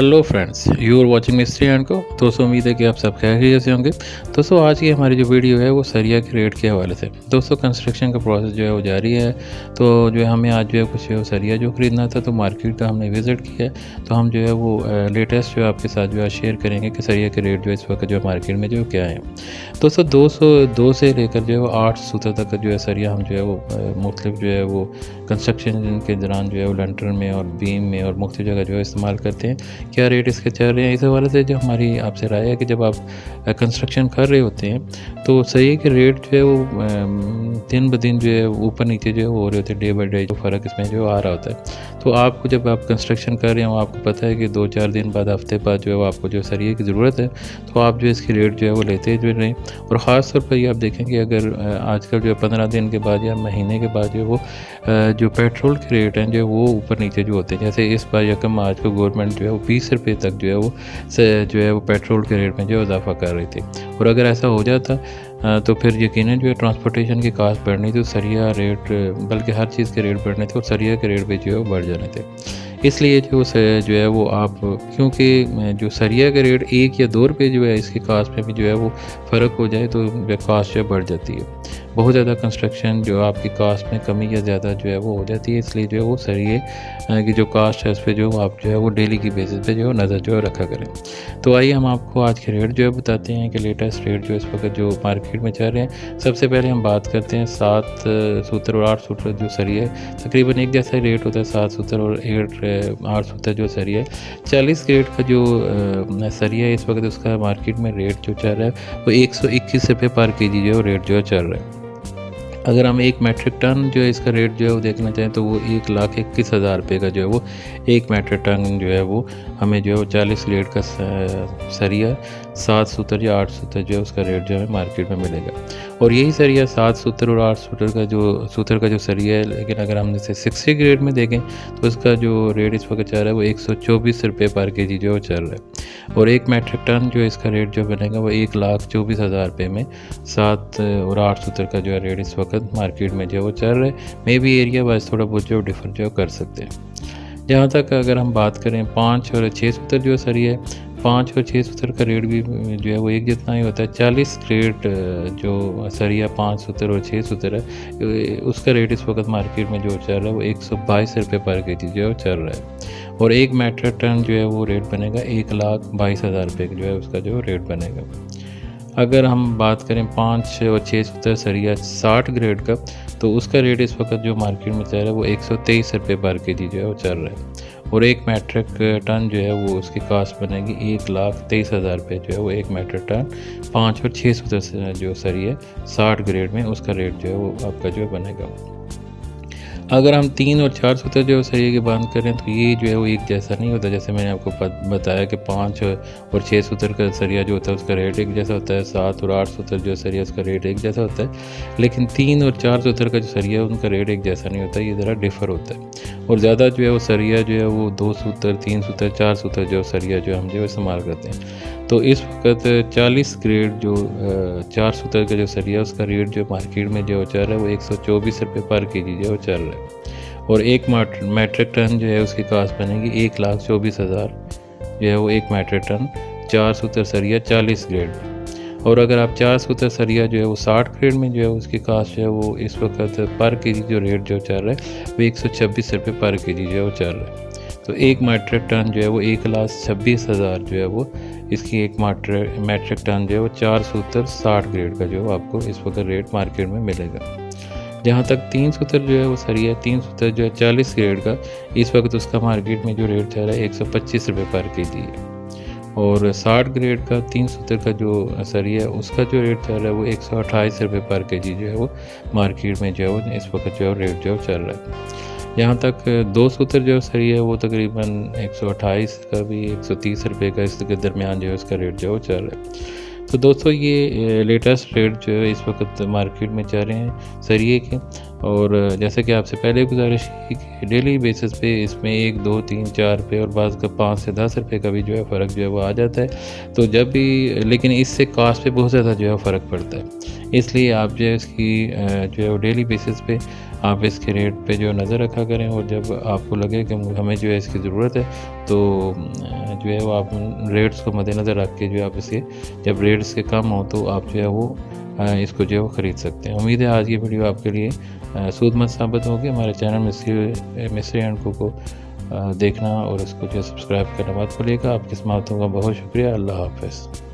Hello friends, you are watching mystery and co. दोस्तों उम्मीद है कि आप सब खैरियत से होंगे। दोस्तों आज की हमारी जो वीडियो है वो सरिया के रेट के हवाले से। दोस्तों कंस्ट्रक्शन का प्रोसेस जो है वो जारी है। तो जो है हमें आज जो है कुछ सरिया जो ख़रीदना था, तो मार्केट का हमने विज़िट किया है। तो हम जो है वो लेटेस्ट जो आपके साथ जो है शेयर करेंगे कि सरिया के रेट जो है इस वक्त जो है मार्केट में जो क्या है। दोस्तों 202 से लेकर जो है वो 8 सूत्र तक जो है सरिया हम जो है वो मुख्तलिफ जो है वो कंस्ट्रक्शन के दौरान जो है वो लंटर में और बीम में और मुख्तलिफ जगह जो है इस्तेमाल करते हैं। क्या रेट इसके चल रहे हैं, इस हवाले से जो हमारी आपसे राय है कि जब आप कंस्ट्रक्शन कर रहे होते हैं तो सही के रेट जो है वो दिन ब दिन जो है ऊपर नीचे जो है वो हो रहे होते हैं। डे बाई डे जो फ़र्क इसमें जो आ रहा होता है। तो आपको जब आप कंस्ट्रक्शन कर रहे हो आपको पता है कि 2-4 दिन बाद, हफ्ते बाद जो है आपको जो सरिये की ज़रूरत है, तो आप जो इसकी रेट जो है वो लेते जो रहें। और ख़ास तौर पर ये आप देखें कि अगर आजकल जो है 15 दिन के बाद या महीने के बाद जो है वो जो पेट्रोल के रेट हैं जो है वो ऊपर नीचे जो होते हैं। जैसे इस बार 1 मार्च को गवर्नमेंट जो है वो 20 रुपये तक जो है वो पेट्रोल के रेट में जो इजाफा कर रही थी। और अगर ऐसा हो जाता तो फिर यकीनन जो है ट्रांसपोर्टेशन की कास्ट बढ़नी थी, तो सरिया रेट बल्कि हर चीज़ के रेट बढ़ने थे और सरिया के रेट भी जो है वो बढ़ जाने थे। इसलिए जो है वो आप, क्योंकि जो सरिया के रेट 1 या 2 रुपये जो है इसकी कास्ट में भी जो है वो फ़र्क हो जाए तो कास्ट जो बढ़ जाती है। बहुत ज़्यादा कंस्ट्रक्शन जो आपकी कास्ट में कमी या ज़्यादा जो है वो हो जाती है। इसलिए जो है वो सरिये की जो कास्ट है उस पर जो आप जो है वो डेली की बेसिस पे जो नज़र जो है रखा करें। तो आइए हम आपको आज के रेट जो है बताते हैं कि लेटेस्ट रेट जो इस वक्त जो मार्केट में चल रहे हैं। सबसे पहले हम बात करते हैं 7 सूत्र और 8 सूत्र जो सरिया है, तकरीबन एक जैसा ही रेट होता है। 7 सूत्र और 8 सूत्र जो सरिया है, 40 ग्रेड का जो सरिया है इस वक्त उसका मार्केट में रेट जो चल रहा है वो 121 रुपये पर केजी जो रेट जो है चल रहा है। अगर हम 1 मैट्रिक टन जो है इसका रेट जो है वो देखना चाहें तो वो 1,21,000 रुपये का जो है वो 1 मैट्रिक टन जो है वो हमें जो है 40 ग्रेड का सरिया 7 सूत्र या 8 सूत्र जो है उसका रेट जो है मार्केट में मिलेगा। और यही सरिया 7 सूत्र और 8 सूत्र का जो सरिया है, लेकिन अगर हम इसे 60 ग्रेड में देखें तो उसका जो रेट इस वक्त चल रहा है वो 124 रुपये पर केजी जो चल रहा है। और 1 मैट्रिक टन जो इसका रेट जो बनेगा वो 1,24,000 रुपये में 7 और 8 सूत्र का जो है रेट इस वक्त मार्केट में जो वो चल रहा है। मे भी एरिया वाइज थोड़ा बहुत जो डिफर जो कर सकते हैं। जहाँ तक अगर हम बात करें 5 और 6 सूत्र जो सरिया है, 5 और 6 सूत्र का रेट भी जो है वो एक जितना ही होता है। 40 ग्रेड जो सरिया 5 सूत्र और 6 सूत्र है उसका रेट इस वक्त मार्केट में जो चल रहा है वो 122 रुपये पर केजी जो है चल रहा है। और 1 मैट्रिक टन जो है वो रेट बनेगा 1,22,000 रुपये जो है उसका जो रेट बनेगा। अगर हम बात करें 5 और 6 सूत्र सरिया 60 ग्रेड का, तो उसका रेट इस वक्त जो मार्केट में चल रहा है वो 123 रुपये पर केजी जो है वो चल रहा है। और 1 मैट्रिक टन जो है वो उसकी कास्ट बनेगी 1,23,000 रुपये जो है वो 1 मैट्रिक टन 5 और 6 सूत्र जो सरिया 60 ग्रेड में उसका रेट जो है वो आपका जो बनेगा। अगर हम 3 और 4 सूत्र जो सरिये की बात करें तो ये जो है वो एक जैसा नहीं होता। जैसे मैंने आपको बताया कि 5 और 6 सूत्र का सरिया जो होता है उसका रेट एक जैसा होता है। 7 और 8 सूत्र जो सरिया उसका रेट एक जैसा होता है। लेकिन 3 और 4 सूत्र का जो सरिया है उनका रेट एक जैसा नहीं होता, ये ज़रा डिफ़र होता है। और ज़्यादा जो है वो सरिया जो है वो 2 सूत्र, 3 सूत्र, 4 सूत्र जो सरिया जो हम जो है इस्तेमाल करते हैं। तो इस वक्त 40 ग्रेड जो 4 सूत्र का जो सरिया उसका रेट जो मार्केट में जो चल रहा है वो 124 रुपये पर केजी जो चल रहा है। और 1 मैट्रिक टन जो है उसकी कास्ट बनेगी 1,24,000 जो है वो 1 मैट्रिक टन 4 सूत्र सरिया 40 ग्रेड। और अगर आप 4 सूत्र सरिया जो है वो 60 ग्रेड में जो है उसकी कास्ट जो है वो इस वक्त पर केजी जो रेट जो चल रहा है वो 126 रुपये पर केजी जो है वो चल रहा है। तो 1 मैट्रिक टन जो है वो 1,26,000 जो है वो इसकी 1 मैट्रिक टन जो है वो 4 सूत्र 60 ग्रेड का जो आपको इस वक्त रेट मार्केट में मिलेगा। जहाँ तक 3 सूत्र जो है वो सरिया 3 सूत्र जो है 40 ग्रेड का, इस वक्त उसका मार्केट में जो रेट चल रहा है 125 रुपये पर केजी है। और 60 ग्रेड का 3 सूत्र का जो सरिया है उसका जो रेट चल रहा है वो 128 रुपये पर केजी जो है वो मार्केट में जो है वो इस वक्त जो रेट जो चल रहा है। यहाँ तक 2 सूत्र जो सरिया है वो तकरीबन 128 का भी 130 रुपये का इसके दरमियान जो है उसका रेट जो चल रहा है। तो दोस्तों ये लेटेस्ट रेट जो है इस वक्त मार्केट में चल रहे हैं सरिये के। और जैसे कि आपसे पहले गुजारिश की कि डेली बेसिस पे इसमें 1, 2, 3, 4 रुपये और बाज़ का 5 से 10 रुपये का भी जो है फ़र्क जो है वो आ जाता है। तो जब भी, लेकिन इससे कास्ट पे बहुत ज़्यादा जो है फ़र्क पड़ता है। इसलिए आप जो है इसकी जो है वो डेली बेसिस पे आप इसके रेट पे जो नज़र रखा करें, और जब आपको लगे कि हमें जो है इसकी ज़रूरत है तो जो है वो आप रेट्स को मद्देनज़र रख के जो है आप इसे, जब रेट्स के कम हो तो आप जो है वो इसको जो है वो ख़रीद सकते हैं। उम्मीद है आज की वीडियो आपके लिए सूदमंद साबित होगी। हमारे चैनल मिस्री एंड को देखना और इसको जो है सब्सक्राइब करना मत भूलिएगा। आपकी समातों का बहुत शुक्रिया। अल्लाह हाफ़िज़।